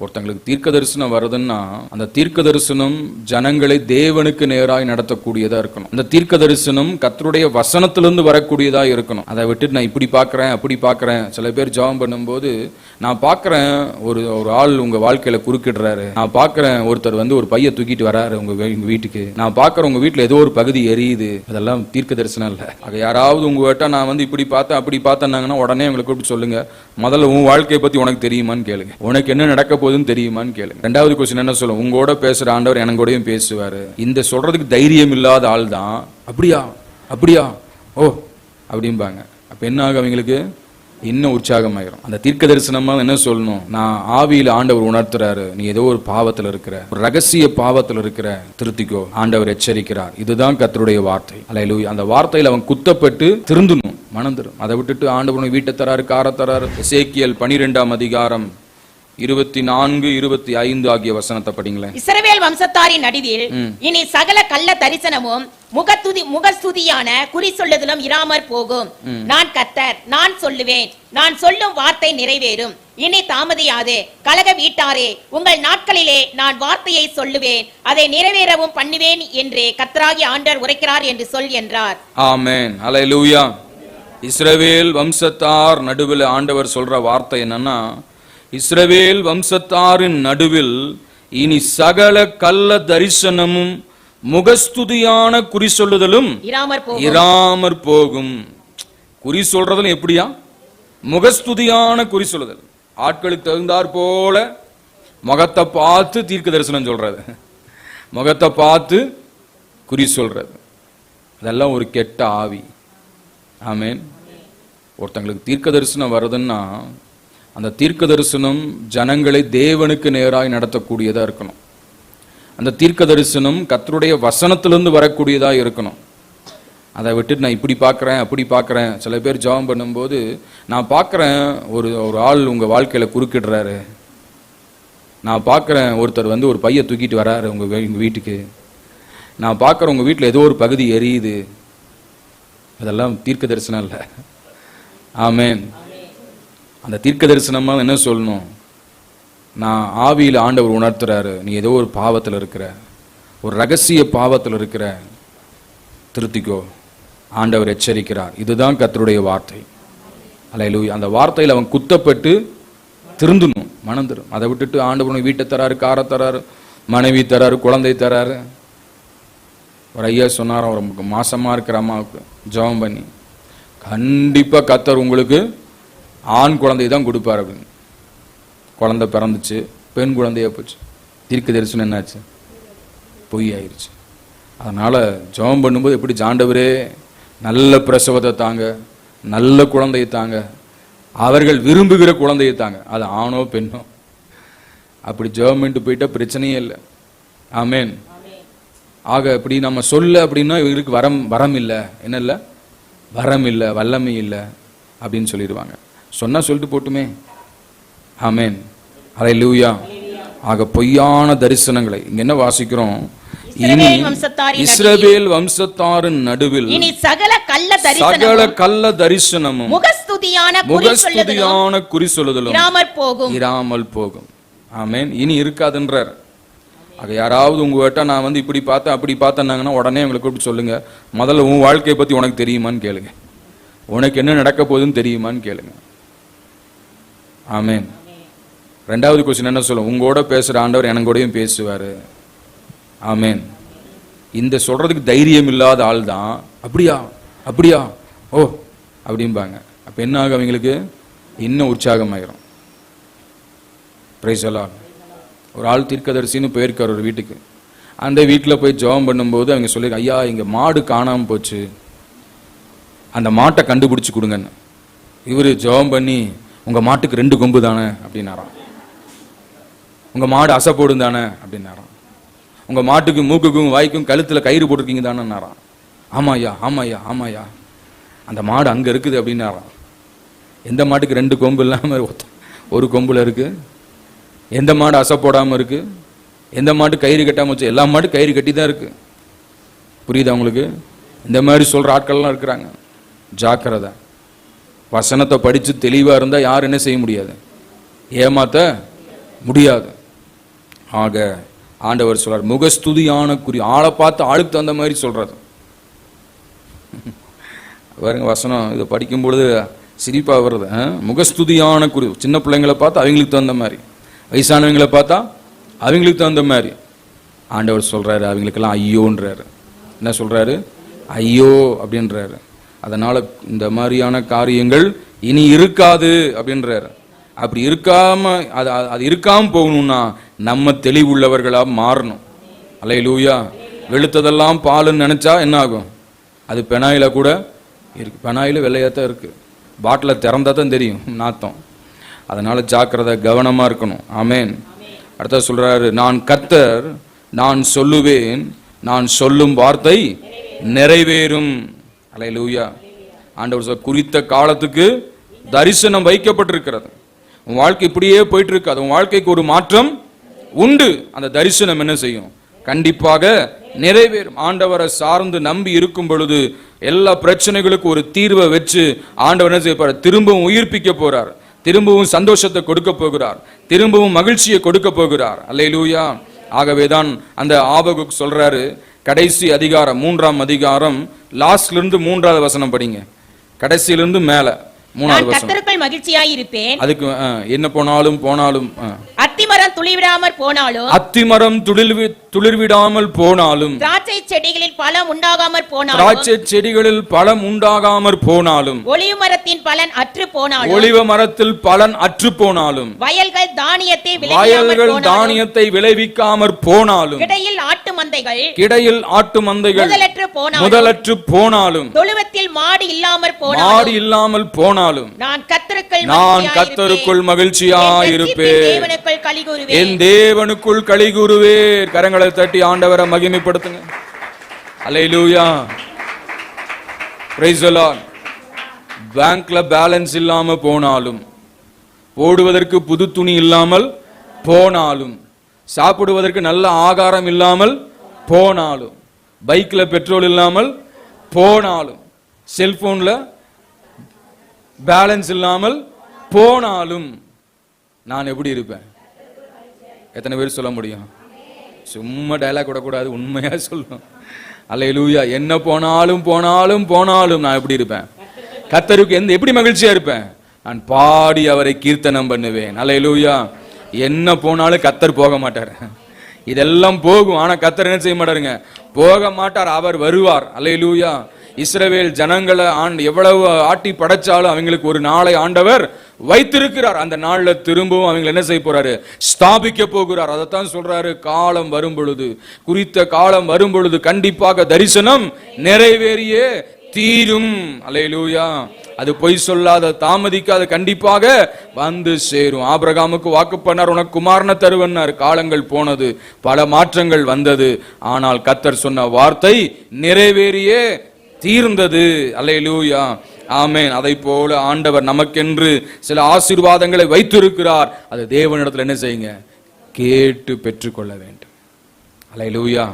ஒருத்தங்களுக்கு தீர்க்க தரிசனம் வருதுன்னா அந்த தீர்க்க தரிசனம் ஜனங்களை தேவனுக்கு நேராய் நடத்தக்கூடியதா இருக்கணும். அந்த தீர்க்க தரிசனம் கர்த்தருடைய வசனத்திலிருந்து வரக்கூடியதா இருக்கணும். அதை விட்டுட்டு நான் இப்படி பார்க்கறேன் அப்படி பார்க்கறேன். சில பேர் ஜெபம் பண்ணும்போது நான் பார்க்கறேன் ஒரு ஆள் உங்க வாழ்க்கையில குறுக்கிடுறாரு, நான் பார்க்கறேன் ஒருத்தர் ஒரு பைய தூக்கிட்டு வராரு உங்க வீட்டுக்கு, நான் பார்க்கறேன் உங்க வீட்டுல ஏதோ ஒரு பகுதி எரியுது, அதெல்லாம் தீர்க்க தரிசனம் இல்ல. ஆக யாராவது உங்க கிட்ட நான் இப்படி பார்த்தேன் அப்படி பார்த்தேன்னாங்கன்னா உடனே உங்களுக்கு கூப்பிட்டு சொல்லுங்க, முதல்ல உன் வாழ்க்கையை பத்தி உனக்கு தெரியுமான்னு கேளுங்க, உனக்கு என்ன நடக்க போதுன்னு தெரியுமான்னு கேளுங்க. ரெண்டாவது கொஸ்டின் என்ன சொல்லும், உங்களோட பேசுற ஆண்டவர் எனக்கூடயும் பேசுவாரு. இந்த சொல்றதுக்கு தைரியம் இல்லாத ஆள் தான் அப்படியா அப்படியா ஓ அப்படிம்பாங்க. அப்ப என்ன ஆகும், அவங்களுக்கு இன்னும் உற்சாகமாயிரும். அந்த தீர்க்க தரிசனமா என்ன சொல்லணும், நான் ஆவியில ஆண்டவர் உணர்த்துறாரு, நீ ஏதோ ஒரு பாவத்தில் இருக்கிற, ஒரு ரகசிய பாவத்தில் இருக்கிற, திருத்திக்கோ, ஆண்டவர் எச்சரிக்கிறார். இதுதான் கர்த்தருடைய வார்த்தை. அல்லேலூயா. அந்த வார்த்தையில அவன் குத்தப்பட்டு திருந்தணும், மனம் திரும்பும். அதை விட்டுட்டு ஆண்டவர் வீட்டை தராரு, கார தராரு. எசேக்கியேல் 12ஆம் அதிகாரம் 24, 25 ஆகிய வசனத்தை படிங்களேன். இஸ்ரவேல் வம்சத்தாரின் நடுவில் இனி சகல கள்ள தரிசனமும் முகஸ்துதியான குறி சொல்லுதலும் இராமற் போகும். நான் கர்த்தர், நான் சொல்லுவேன், நான் சொல்லும் வார்த்தை நிறைவேறும். இனி தாமதியாதே. கலக வீட்டாரே, உங்கள் நாட்களிலே நான் வார்த்தையை சொல்லுவேன், அதை நிறைவேறவும் பண்ணுவேன் என்று கர்த்தராகிய ஆண்டவர் உரைக்கிறார் என்று சொல் என்றார். ஆமென். அல்லேலூயா. இஸ்ரவேல் வம்சத்தார் நடுவில் ஆண்டவர் சொல்ற வார்த்தை என்னன்னா, இஸ்ரவேல் வம்சத்தாரின் நடுவில் இனி சகல கள்ள தரிசனமும் முகஸ்துதியான குறி சொல்லுதலும் இராமற் போகும். குறி சொல்றதும் எப்படியா, முகஸ்துதியான குறி சொல்லுதல். ஆட்களுக்கு தகுந்தாற் போல முகத்தை பார்த்து தீர்க்க தரிசனம் சொல்றது, முகத்தை பார்த்து குறி சொல்றது, அதெல்லாம் ஒரு கெட்ட ஆவி. ஆமென். ஒருத்தங்களுக்கு தீர்க்க தரிசனம் வருதுன்னா அந்த தீர்க்க தரிசனம் ஜனங்களை தேவனுக்கு நேராய் நடத்தக்கூடியதா இருக்கணும். அந்த தீர்க்க தரிசனம் கர்த்தருடைய வசனத்திலிருந்து வரக்கூடியதா இருக்கணும். அதை விட்டுட்டு நான் இப்படி பார்க்கறேன் அப்படி பார்க்கறேன். சில பேர் ஜெபம் பண்ணும்போது நான் பார்க்கறேன் ஒரு ஆள் உங்க வாழ்க்கையில குறுக்கிடுறாரு, நான் பார்க்கறேன் ஒருத்தர் ஒரு பைய தூக்கிட்டு வராரு உங்க வீட்டுக்கு, நான் பார்க்கறேன் உங்க வீட்டுல ஏதோ ஒரு பகுதி எரியுது, அதெல்லாம் தீர்க்க தரிசனம் இல்ல. ஆமென். அந்த தீர்க்க தரிசனமா என்ன சொல்லணும், நான் ஆவியில ஆண்டவர் உணர்த்துறாரு, நீ ஏதோ ஒரு பாவத்தில் இருக்கிற, ஒரு ரகசிய பாவத்தில் இருக்கிற, திருத்திக்கோ, ஆண்டவர் எச்சரிக்கிறார். இதுதான் கர்த்தருடைய வார்த்தை. அல்லேலூயா. அந்த வார்த்தையில அவன் குத்தப்பட்டு திருந்தணும், மனம் திரும்பும். அதை விட்டுட்டு ஆண்டவர் வீட்டை தராரு, கார தராரு, மனைவி தராரு, குழந்தை தராரு. ஒரு ஐயா சொன்னாராம், ஒரு மாசமா இருக்கிற அம்மாவுக்கு ஜெபம் பண்ணி, கண்டிப்பா கர்த்தர் உங்களுக்கு ஆண் குழந்தை தான் கொடுப்பார் அப்படின்னு. குழந்தை பிறந்துச்சு, பெண் குழந்தையா போச்சு. தீர்க்க தரிசனம் என்னாச்சு, பொய் ஆயிடுச்சு. அதனால ஜெபம் பண்ணும்போது எப்படி, ஆண்டவரே நல்ல பிரசவத்தை தாங்க, நல்ல குழந்தையை தாங்க, அவர்கள் விரும்புகிற குழந்தையை தாங்க, அது ஆணோ பெண்ணோ. அப்படி ஜெபம் பண்ணிட்டு போயிட்டா பிரச்சனையே இல்லை. ஆமென். ஆக இப்படி நம்ம சொல்ல அப்படின்னா இவருக்கு வரம் இல்லை, என்ன இல்லை, வரம் இல்லை, வல்லமை இல்லை அப்படின்னு சொல்லிடுவாங்க. சொன்னா சொல்லிட்டு போட்டுமே. ஆமென். அல்லேலூயா. ஆக பொய்யான தரிசனங்களை இங்க என்ன வாசிக்கிறோம், இனி இஸ்ரவேல் வம்சத்தாரின் நடுவில் இனி சகல கள்ள தரிசனமும் முகஸ்துதியான குறி சொல்லுதலும் இராமல் போகும். ஆமென். இனி இருக்காதுன்றார். ஆக யாராவது உங்ககிட்ட நான் இப்படி பார்த்தேன் அப்படி பார்த்தேன்னாங்கன்னா உடனே உங்களுக்கு கூப்பிட்டு சொல்லுங்க, முதல்ல உன் வாழ்க்கையை பத்தி உனக்கு தெரியுமான்னு கேளுங்க, உனக்கு என்ன நடக்க போகுதுன்னு தெரியுமான்னு கேளுங்க. ஆமென். ரெண்டாவது கொஸ்டின் என்ன சொல்லும், உங்களோட பேசுற ஆண்டவர் எனக்கூடயும் பேசுவாரு. ஆமென். இந்த சொல்றதுக்கு தைரியம் இல்லாத ஆள் தான் அப்படியா அப்படியா ஓ அப்படிம்பாங்க. அப்ப என்ன ஆகும், அவங்களுக்கு இன்னும் உற்சாகமாயிரும். Price the Lord. ஒரு ஆள் தீர்க்கதரிசின்னு போயிருக்கார் ஒரு வீட்டுக்கு. அந்த வீட்டில் போய் ஜெபம் பண்ணும்போது அவங்க சொல்லி, ஐயா இங்க மாடு காணாம போச்சு, அந்த மாட்டை கண்டுபிடிச்சு கொடுங்கன்னு. இவரு ஜெபம் பண்ணி, உங்க மாட்டுக்கு 2 கொம்பு தானே அப்படின்னாராம், உங்க மாடு அசை போடும் தானே அப்படின்னாராம், உங்க மாட்டுக்கு மூக்குக்கும் வாய்க்கும் கழுத்துல கயிறு போட்டிருக்கீங்க தானேன்னாராம். ஆமாய்யா ஆமாய்யா ஆமாய்யா, அந்த மாடு அங்க இருக்குது அப்படின்னாராம். எந்த மாட்டுக்கு 2 கொம்பு இல்லாம ஒரு கொம்புல இருக்கு? எந்த மாடு அசை போடாம இருக்கு? எந்த மாட்டு கயிறு கட்டாம வச்சு? எல்லா மாடு கயிறு கட்டி தான் இருக்கு. புரியுதா உங்களுக்கு? இந்த மாதிரி சொல்ற ஆட்கள்லாம் இருக்கிறாங்க. ஜாக்கிரதை. வசனத்தை படிச்சு தெளிவா இருந்தா யாரும் என்ன செய்ய முடியாது, ஏமாத்த முடியாது. ஆக ஆண்டவர் சொல்றார், முகஸ்துதியான குறி. ஆளை பார்த்து ஆளுக்கு தகுந்த மாதிரி சொல்றது. பாருங்க வசனம், இதை படிக்கும் பொழுது சிரிப்பா வருது. முகஸ்துதியான குறி. சின்ன பிள்ளைங்களை பார்த்தா அவங்களுக்கு தகுந்த மாதிரி, வயசானவங்களை பார்த்தா அவங்களுக்கு தகுந்த மாதிரி. ஆண்டவர் சொல்றாரு, அவங்களுக்கெல்லாம் ஐயோன்றாரு. என்ன சொல்றாரு? ஐயோ அப்படின்றாரு. அதனால இந்த மாதிரியான காரியங்கள் இனி இருக்காது அப்படின்றாரு. அப்படி இருக்காம அது இருக்காம போகணும்னா நம்ம தெளிவுள்ளவர்களா மாறணும். அல்லேலூயா. வெளுத்ததெல்லாம் பாலுன்னு நினைச்சா என்ன ஆகும்? அது பெனாயில கூட இருக்கு. பெனாயில வெள்ளையாத்தான் இருக்கு. பாட்டில திறந்தா தான் தெரியும் நாத்தம். அதனால ஜாக்கிரதை, கவனமா இருக்கணும். ஆமேன். அடுத்த சொல்றாரு, நான் கர்த்தர், நான் சொல்லுவேன், நான் சொல்லும் வார்த்தை நிறைவேறும். அல்லேலூயா. ஆண்டவர் குறித்த காலத்துக்கு தரிசனம் வைக்கப்பட்டிருக்கிறது. உன் வாழ்க்கை இப்படியே போயிட்டு இருக்காது. உன் வாழ்க்கைக்கு ஒரு மாற்றம் உண்டு. அந்த தரிசனம் என்ன செய்யும்? கண்டிப்பாக நிறைவேறும். ஆண்டவரை சார்ந்து நம்பி இருக்கும் பொழுது எல்லா பிரச்சனைகளுக்கும் ஒரு தீர்வை வச்சு ஆண்டவர் என்ன செய்ய போறார்? திரும்பவும் உயிர்ப்பிக்க போறார். திரும்பவும் சந்தோஷத்தை கொடுக்க போகிறார். திரும்பவும் மகிழ்ச்சியை கொடுக்க போகிறார். அல்லேலூயா. ஆகவேதான் அந்த ஆபகுக் சொல்றாரு, கடைசி அதிகாரம் 3ஆம் அதிகாரம் லாஸ்ட்ல இருந்து 3வது வசனம் படிங்க. கடைசியிலிருந்து மேல 3வது வசனம். கர்த்தருக்குள் மகிழ்ச்சியாய் இருப்பேன். அதுக்கு என்ன போனாலும் அத்திமரம் துளிர்விடாமல் போனாலும், அத்திமரம் துளிர்விடாமல் போனாலும், திராட்சை செடிகளில் பழம் உண்டாகாமற் போனாலும், திராட்சை செடிகளில் பழம் உண்டாகாமற் போனாலும், ஒலிவ மரத்தின் பலன் அற்று போனாலும், ஒலிவ மரத்தில் பலன் அற்று போனாலும், வயல்கள் தானியத்தை விளைவிக்காமற் போனாலும், கிடையில் ஆட்டு மந்தைகள் முதலற்று போனாலும், தொழுவத்தில் மாடு இல்லாமற் போனாலும், நான் கர்த்தருக்குள் மகிழ்ச்சியாய் இருப்பேன், என் தேவனுக்குள் களிகூருவேன். கரங்களை தட்டி ஆண்டவரை மகிமைப்படுத்துங்க. அல்லேலூயா. Praise the lord. பேங்க்ல பேலன்ஸ் இல்லாம போனாலும், போடுவதற்கு புது துணி இல்லாமல் போனாலும், சாப்பிடுவதற்கு நல்ல ஆகாரம் இல்லாமல் போனாலும், பைக்ல பெட்ரோல் இல்லாமல் போனாலும், செல்போன்ல பேலன்ஸ் இல்லாமல் போனாலும், நான் எப்படி இருப்பேன்? எத்தனை பேர் சொல்ல முடியும்? சும்மா டயலாக் விடக்கூடாது, உண்மையா சொல்லணும். அல்லேலூயா. என்ன போனாலும் நான் எப்படி இருப்பேன்? கர்த்தருக்கு எப்படி மகிழ்ச்சியா இருப்பேன்? நான் பாடி அவரை கீர்த்தனம் பண்ணுவேன். அல்லேலூயா. என்ன போனாலும் கர்த்தர் போக மாட்டார். இதெல்லாம் போகும், ஆனா கர்த்தர் என்ன செய்ய மாட்டாருங்க? போக மாட்டார். அவர் வருவார். அல்லேலூயா. இஸ்ரவேல் ஜனங்களை எவ்வளவு ஆட்டி படைச்சாலும் அவங்களுக்கு ஒரு நாளை ஆண்டவர் வைத்திருக்கிறார். அந்த நாள்ல திரும்பவும் அவங்க என்ன செய்ய போறாரு? ஸ்தாபிக்க போகிறார். அதைத்தான் சொல்றாரு, காலம் வரும் பொழுது, குறித்த காலம் வரும் பொழுது கண்டிப்பாக தரிசனம் நிறைவேறியே தீரும். அல்லேலூயா. அது பொய் சொல்லாத, தாமதிக்காத, கண்டிப்பாக வந்து சேரும். ஆபிரகாமுக்கு வாக்கு பண்ணார், உனக்கு குமாரனை தருவன்னார். காலங்கள் போனது, பல மாற்றங்கள் வந்தது. ஆனால் கர்த்தர் சொன்ன வார்த்தை நிறைவேறியே தீர்ந்தது. அல்லேலூயா. ஆமென். அதை போல ஆண்டவர் நமக்கென்று சில ஆசீர்வாதங்களை வைத்திருக்கிறார். அது தேவனிடத்தில் என்ன செய்யுங்க? கேட்டு பெற்றுக்கொள்ள வேண்டும். அல்லேலூயா.